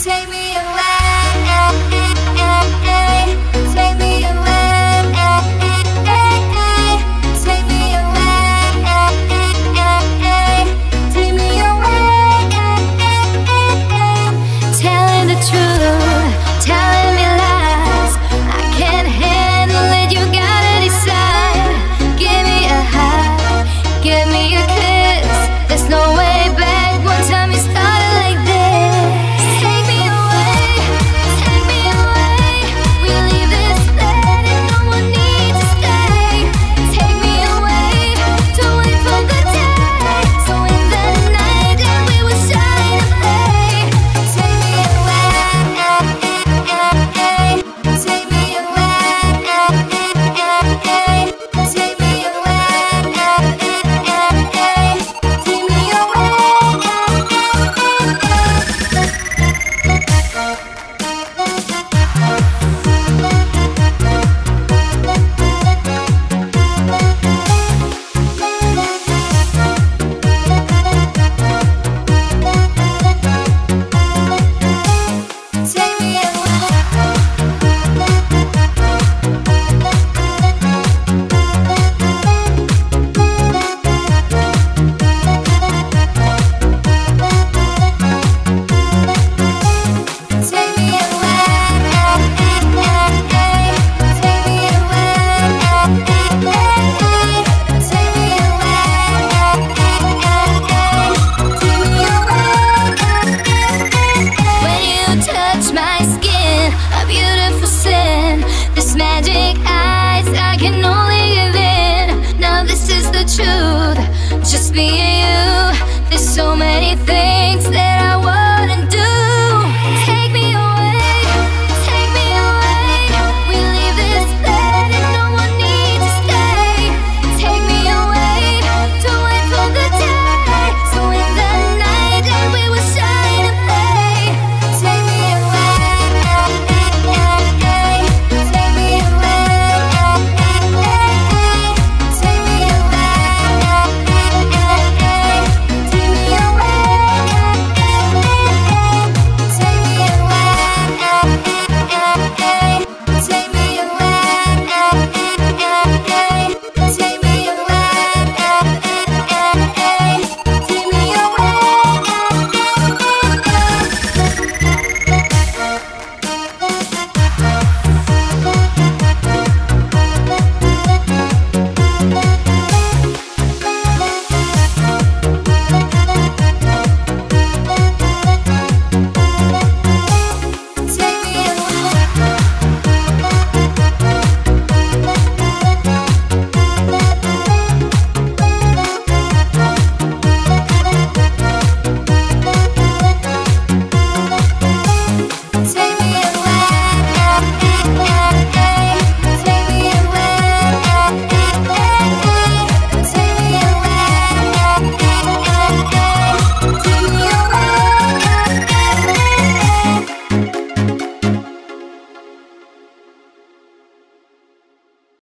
Take me away, take me away, take me away, take me away. Telling the truth, telling me lies, I can't handle it, you gotta decide. Give me a hug, give me a kiss, there's no way back. One time you started like this. Take me away, take me away. We leave this planet, no one needs to stay. Take me away, to wait for the day. So in the night that we will shine and play. Take me away, take me away, take me truth, just me and you. There's so many things